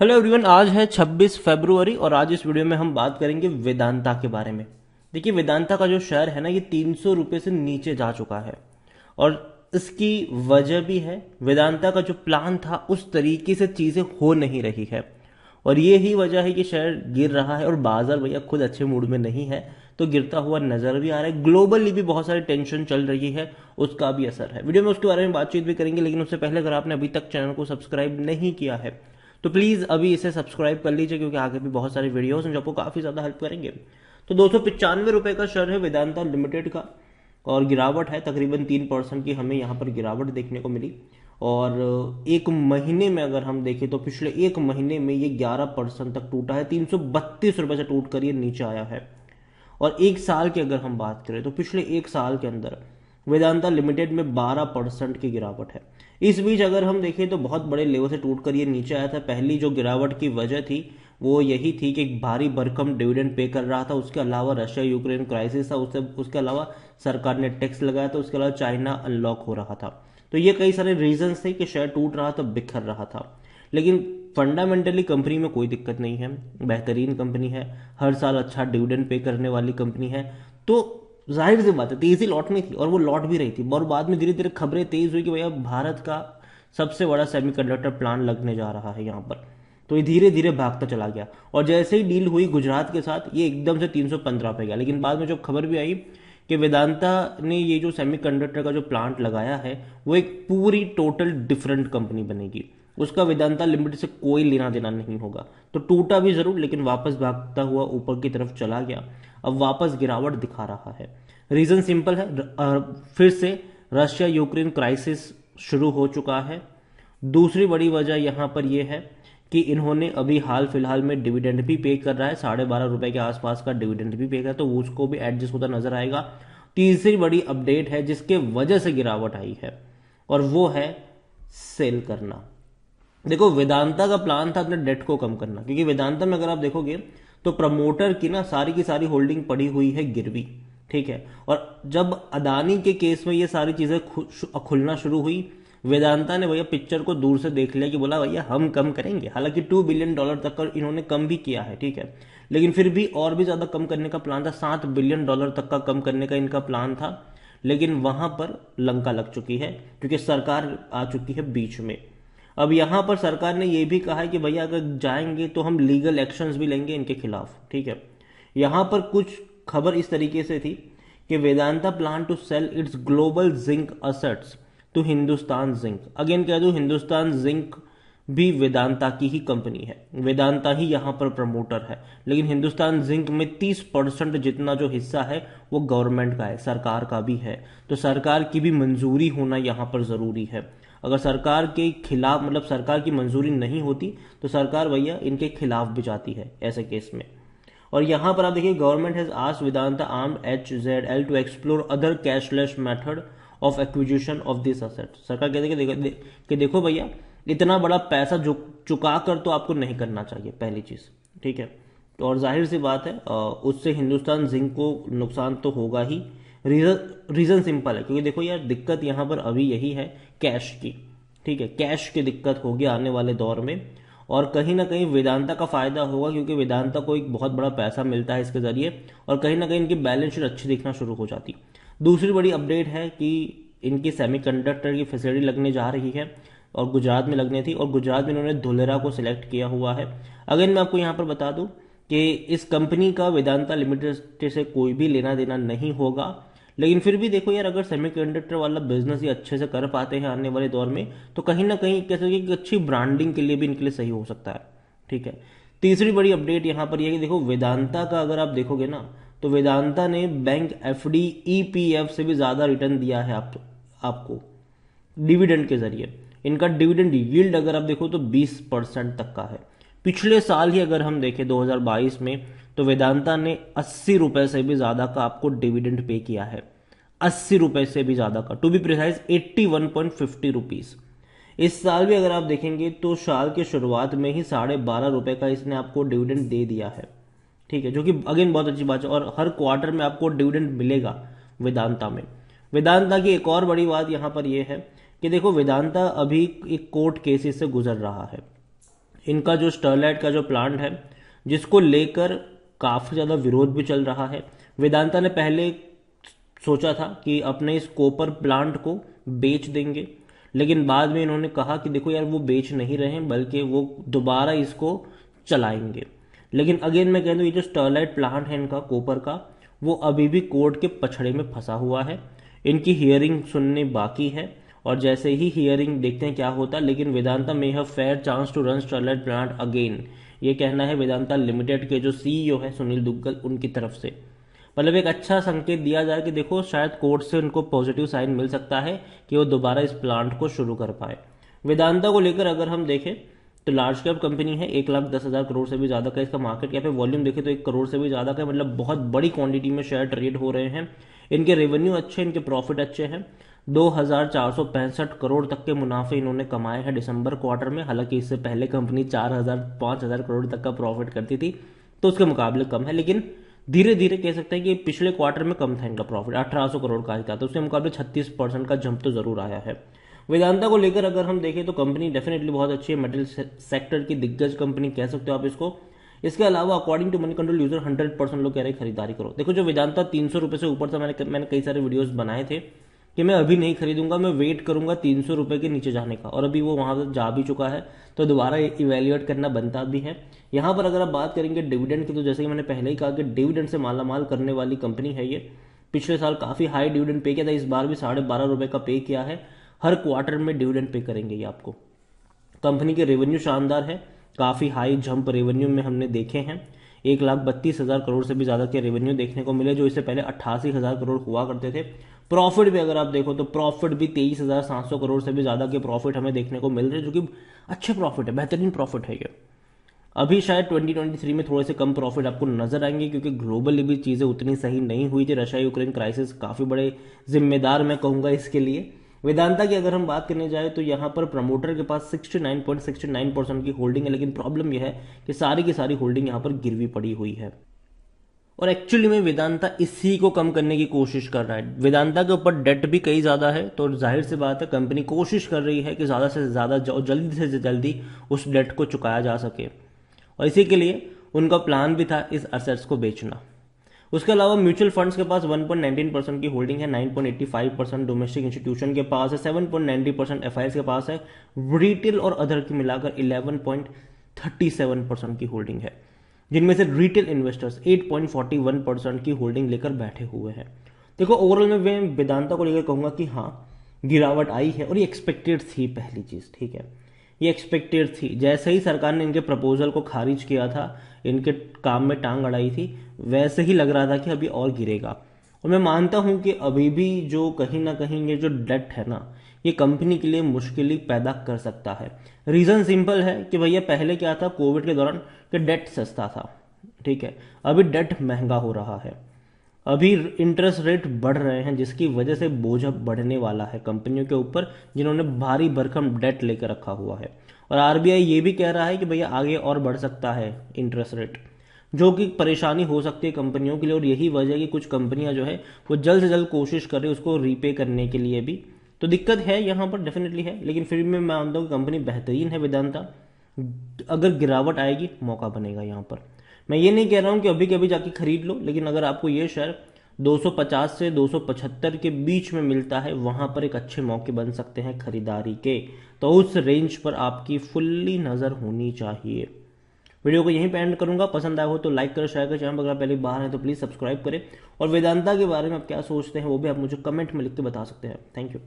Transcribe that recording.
Hello everyone, आज है 26 फरवरी और आज इस वीडियो में हम बात करेंगे वेदांता के बारे में। देखिए, वेदांता का जो शेयर है ना, ये 300 रुपये से नीचे जा चुका है और इसकी वजह भी है, वेदांता का जो प्लान था उस तरीके से चीज़ें हो नहीं रही है और ये ही वजह है कि शेयर गिर रहा है और बाजार भैया खुद अच्छे मूड में नहीं है, तो गिरता हुआ नजर भी आ रहा है। ग्लोबली भी बहुत सारी टेंशन चल रही है, उसका भी असर है। वीडियो में उसके बारे में बातचीत भी करेंगे, लेकिन उससे पहले अगर आपने अभी तक चैनल को सब्सक्राइब नहीं किया है तो प्लीज़ अभी इसे सब्सक्राइब कर लीजिए, क्योंकि आगे भी बहुत सारे वीडियोस हैं जो आपको काफ़ी ज़्यादा हेल्प करेंगे। तो 295 रुपये का शेयर है वेदांता लिमिटेड का और गिरावट है तकरीबन 3% की, हमें यहाँ पर गिरावट देखने को मिली। और एक महीने में अगर हम देखें तो पिछले एक महीने में ये 11% तक टूटा है, 332 रुपये से टूट कर ये नीचे आया है। और एक साल की अगर हम बात करें तो पिछले एक साल के अंदर वेदांता लिमिटेड में 12% की गिरावट है। इस बीच अगर हम देखें तो बहुत बड़े लेवल से टूटकर ये नीचे आया था। पहली जो गिरावट की वजह थी वो यही थी कि एक भारी भरकम डिविडेंड पे कर रहा था, उसके अलावा रशिया यूक्रेन क्राइसिस था, उसके अलावा सरकार ने टैक्स लगाया था, उसके अलावा चाइना अनलॉक हो रहा था। तो ये कई सारे रीजंस थे कि शेयर टूट रहा था, बिखर रहा था। लेकिन फंडामेंटली कंपनी में कोई दिक्कत नहीं है, बेहतरीन कंपनी है, हर साल अच्छा डिविडेंड पे करने वाली कंपनी है। तो जाहिर सी बात है तेजी लौटनी थी और वो लौट भी रही थी। और बाद में धीरे धीरे खबरें तेज हुई कि भैया भारत का सबसे बड़ा सेमीकंडक्टर प्लांट लगने जा रहा है यहाँ पर। तो ये धीरे धीरे भागता चला गया और जैसे ही डील हुई गुजरात के साथ, ये एकदम से 315 पे गया। लेकिन बाद में जब खबर भी आई कि वेदांता ने ये जो सेमीकंडक्टर का जो प्लांट लगाया है वो एक पूरी टोटल डिफरेंट कंपनी बनेगी, उसका वेदांता लिमिटेड से कोई लेना देना नहीं होगा, तो टूटा भी जरूर लेकिन वापस भागता हुआ ऊपर की तरफ चला गया। अब वापस गिरावट दिखा रहा है। रीजन सिंपल है, फिर से रशिया यूक्रेन क्राइसिस शुरू हो चुका है। दूसरी बड़ी वजह यहां पर यह है कि इन्होंने अभी हाल फिलहाल में डिविडेंड भी पे कर रहा है, 12.5 रुपए के आसपास का डिविडेंड भी पे कर, तो उसको भी एडजस्ट होता नजर आएगा। तीसरी बड़ी अपडेट है जिसके वजह से गिरावट आई है और वो है सेल करना। देखो, वेदांता का प्लान था अपने डेट को कम करना, क्योंकि वेदांता में अगर आप देखोगे तो प्रमोटर की सारी होल्डिंग पड़ी हुई है गिरवी। ठीक है, और जब अदानी के केस में ये सारी चीजें खुलना शुरू हुई, वेदांता ने भैया पिक्चर को दूर से देख लिया कि बोला भैया हम कम करेंगे। हालांकि $2 बिलियन तक का इन्होंने कम भी किया है, ठीक है, लेकिन फिर भी और भी ज्यादा कम करने का प्लान था, $7 बिलियन तक का कम करने का इनका प्लान था। लेकिन वहां पर लंका लग चुकी है क्योंकि सरकार आ चुकी है बीच में। अब यहां पर सरकार ने यह भी कहा है कि भैया अगर जाएंगे तो हम लीगल एक्शंस भी लेंगे इनके खिलाफ। ठीक है, यहां पर कुछ खबर इस तरीके से थी कि Vedanta plan to sell its global zinc assets to Hindustan zinc. Again कह दूं, हिंदुस्तान जिंक भी वेदांता की ही कंपनी है, वेदांता ही यहां पर प्रमोटर है, लेकिन हिंदुस्तान जिंक में 30% जितना जो हिस्सा है वो गवर्नमेंट का है, सरकार का भी है। तो सरकार की भी मंजूरी होना यहां पर जरूरी है। अगर सरकार के खिलाफ, मतलब सरकार की मंजूरी नहीं होती तो सरकार भैया इनके खिलाफ भी जाती है ऐसे केस में। और यहां पर आप देखिए, government has asked Vedanta arm HZL to explore other cashless method of acquisition of this asset. सरकार कहती है कि देखो भैया, इतना बड़ा पैसा चुका कर तो आपको नहीं करना चाहिए, पहली चीज। ठीक है, तो और जाहिर सी बात है उससे हिंदुस्तान जिंक को नुकसान तो होगा ही। रीजन सिंपल है, क्योंकि देखो यार, दिक्कत यहां पर अभी यही है कैश की। ठीक है, कैश की दिक्कत होगी आने वाले दौर में और कहीं ना कहीं वेदांता का फायदा होगा, क्योंकि वेदांता को एक बहुत बड़ा पैसा मिलता है इसके जरिए और कहीं ना कहीं इनकी बैलेंस शीट अच्छी दिखना शुरू हो जाती। दूसरी बड़ी अपडेट है कि इनकी सेमीकंडक्टर की फैसिलिटी लगने जा रही है और गुजरात में लगनी थी, और गुजरात में इन्होंने धुलेरा को सिलेक्ट किया हुआ है। अगेन मैं आपको यहाँ पर बता दूं कि इस कंपनी का वेदांता लिमिटेड से कोई भी लेना देना नहीं होगा। लेकिन फिर भी देखो यार, अगर सेमीकंडक्टर वाला बिजनेस ये अच्छे से कर पाते हैं आने वाले दौर में, तो कहीं ना कहीं कह सकते कि अच्छी ब्रांडिंग के लिए भी इनके लिए सही हो सकता है। ठीक है, तीसरी बड़ी अपडेट यहां पर यह कि देखो, वेदांता का अगर आप देखोगे ना, तो वेदांता ने बैंक FD EPF से भी ज्यादा रिटर्न दिया है आपको डिविडेंड के जरिए। इनका डिविडेंड यील्ड अगर आप देखो तो 20% तक का है। पिछले साल ही अगर हम देखें 2022 में, तो वेदांता ने 80 रुपए से भी ज्यादा का आपको डिविडेंड पे किया है, 80 रुपए से भी ज्यादा का, टू बी प्रिसाइज 81.50 रुपीज। इस साल भी अगर आप देखेंगे तो साल के शुरुआत में ही 12.5 रुपए का इसने आपको डिविडेंड दे दिया है। ठीक है, जो कि अगेन बहुत अच्छी बात है, और हर क्वार्टर में आपको डिविडेंड मिलेगा वेदांता में। वेदांता की एक और बड़ी बात यहां पर यह है कि देखो, वेदांता अभी एक कोर्ट केसेस से गुजर रहा है। इनका जो स्टरलाइट का जो प्लांट है, जिसको लेकर काफ़ी ज़्यादा विरोध भी चल रहा है। वेदांता ने पहले सोचा था कि अपने इस कॉपर प्लांट को बेच देंगे, लेकिन बाद में इन्होंने कहा कि देखो यार वो बेच नहीं रहे हैं, बल्कि वो दोबारा इसको चलाएंगे। लेकिन अगेन मैं कह दूँ, ये जो स्टरलाइट प्लांट है इनका कॉपर का, वो अभी भी कोर्ट के पछड़े में फंसा हुआ है। इनकी हियरिंग सुनने बाकी है, और जैसे ही हियरिंग देखते हैं क्या होता है। लेकिन Vedanta may have fair chance to run Sterlite plant again, ये कहना है वेदांता लिमिटेड के जो सीईओ है सुनील दुग्गल, उनकी तरफ से। मतलब एक अच्छा संकेत दिया जाए कि देखो शायद कोर्ट से उनको पॉजिटिव साइन मिल सकता है कि वो दोबारा इस प्लांट को शुरू कर पाए। वेदांता को लेकर अगर हम देखें तो लार्ज कैप कंपनी है, 1,10,000 करोड़ से भी ज़्यादा का इसका मार्केट कैप है। वॉल्यूम देखें तो 1 करोड़ से भी ज़्यादा का, मतलब बहुत बड़ी क्वांटिटी में शेयर ट्रेड हो रहे हैं। इनके रेवेन्यू अच्छे, इनके प्रॉफिट अच्छे हैं। 2,465 करोड़ तक के मुनाफे इन्होंने कमाए हैं दिसंबर क्वार्टर में। हालांकि इससे पहले कंपनी 4,000-5,000 करोड़ तक का प्रॉफिट करती थी, तो उसके मुकाबले कम है। लेकिन धीरे धीरे कह सकते हैं कि पिछले क्वार्टर में कम था इनका प्रॉफिट, 1,800 करोड़ का ही था, तो उसके मुकाबले 36% का जंप तो जरूर आया है। वेदांता को लेकर अगर हम देखें तो कंपनी डेफिनेटली बहुत अच्छी है, मेटल सेक्टर की दिग्गज कंपनी कह सकते हो आप इसको। इसके अलावा according to Moneycontrol user 100% लोग कह रहे हैं खरीदारी करो। देखो जो वेदांता 300 रुपये से ऊपर था, मैंने कई सारे वीडियोस बनाए थे कि मैं अभी नहीं खरीदूंगा, मैं वेट करूंगा 300 रुपये के नीचे जाने का, और अभी वो वहां तक जा भी चुका है, तो दोबारा इवेल्युएट करना बनता भी है। यहाँ पर अगर आप बात करेंगे डिविडेंड की, तो जैसे कि मैंने पहले ही कहा कि डिविडेंड से मालामाल करने वाली कंपनी है ये। पिछले साल काफ़ी हाई डिविडेंड पे किया था, इस बार भी 12.5 रुपये का पे किया है। हर क्वार्टर में डिविडेंड पे करेंगे ये आपको। कंपनी के रेवेन्यू शानदार है, काफ़ी हाई जंप रेवेन्यू में हमने देखे हैं। 1,32,000 करोड़ से भी ज़्यादा के रेवेन्यू देखने को मिले, जो इससे पहले 88,000 करोड़ हुआ करते थे। प्रॉफिट भी अगर आप देखो तो प्रॉफिट भी 23,700 करोड़ से भी ज़्यादा के प्रॉफिट हमें देखने को मिल रहे हैं, जो कि अच्छे प्रॉफिट है, बेहतरीन प्रॉफिट है ये। अभी शायद 2023 में थोड़े से कम प्रॉफिट आपको नजर आएंगे, क्योंकि ग्लोबली भी चीज़ें उतनी सही नहीं हुई थी। रशिया यूक्रेन क्राइसिस काफ़ी बड़े जिम्मेदार मैं कहूँगा इसके लिए। वेदांता की अगर हम बात करने जाए तो यहाँ पर प्रमोटर के पास 69.69% की होल्डिंग है, लेकिन प्रॉब्लम यह है कि सारी की सारी होल्डिंग यहाँ पर गिरवी पड़ी हुई है। और एक्चुअली में वेदांता इसी को कम करने की कोशिश कर रहा है। वेदांता के ऊपर डेट भी कई ज़्यादा है, तो जाहिर सी बात है कंपनी कोशिश कर रही है कि ज़्यादा से ज़्यादा जल्दी से जल्दी उस डेट को चुकाया जा सके, और इसी के लिए उनका प्लान भी था इस असेट्स को बेचना। उसके अलावा म्यूचुअल फंड्स के पास 1.19% की होल्डिंग है, 9.85% डोमेस्टिक इंस्टीट्यूशन के पास है, 7.90% एफआईआईस के पास है। रिटेल और अदर की मिलाकर 11.37% की होल्डिंग है, जिनमें से रिटेल इन्वेस्टर्स 8.41% की होल्डिंग लेकर बैठे हुए हैं। देखो ओवरऑल में मैं वेदांता को लेकर कहूंगा कि हाँ गिरावट आई है, और ये एक्सपेक्टेड थी। पहली चीज ठीक है, ये एक्सपेक्टेड थी। जैसे ही सरकार ने इनके प्रपोजल को खारिज किया था, इनके काम में टांग अड़ाई थी, वैसे ही लग रहा था कि अभी और गिरेगा। और मैं मानता हूं कि अभी भी जो कहीं ना कहीं ये जो डेट है ना, ये कंपनी के लिए मुश्किल पैदा कर सकता है। रीजन सिंपल है कि भैया पहले क्या था कोविड के दौरान कि डेट सस्ता था, ठीक है, अभी डेट महंगा हो रहा है, अभी इंटरेस्ट रेट बढ़ रहे हैं, जिसकी वजह से बोझ अब बढ़ने वाला है कंपनियों के ऊपर जिन्होंने भारी भरकम डेट लेकर रखा हुआ है। और आरबीआई ये भी कह रहा है कि भैया आगे और बढ़ सकता है इंटरेस्ट रेट, जो कि परेशानी हो सकती है कंपनियों के लिए। और यही वजह है कि कुछ कंपनियां जो है वो जल्द से जल्द कोशिश कर रही है उसको रीपे करने के लिए भी। तो दिक्कत है यहाँ पर डेफिनेटली है, लेकिन फिर भी मैं मानता हूँ कि कंपनी बेहतरीन है वेदांता। अगर गिरावट आएगी मौका बनेगा यहाँ पर। मैं ये नहीं कह रहा हूँ कि अभी के अभी जाके खरीद लो, लेकिन अगर आपको ये शेयर 250 से 275 के बीच में मिलता है, वहां पर एक अच्छे मौके बन सकते हैं खरीदारी के, तो उस रेंज पर आपकी फुल्ली नजर होनी चाहिए। वीडियो को यहीं पे एंड करूंगा। पसंद आया हो तो लाइक करें, शेयर करें। चैनल पर अगर पहले बाहर हैं तो प्लीज सब्सक्राइब करें, और वेदांता के बारे में आप क्या सोचते हैं वो भी आप मुझे कमेंट में लिख के बता सकते हैं। Thank you.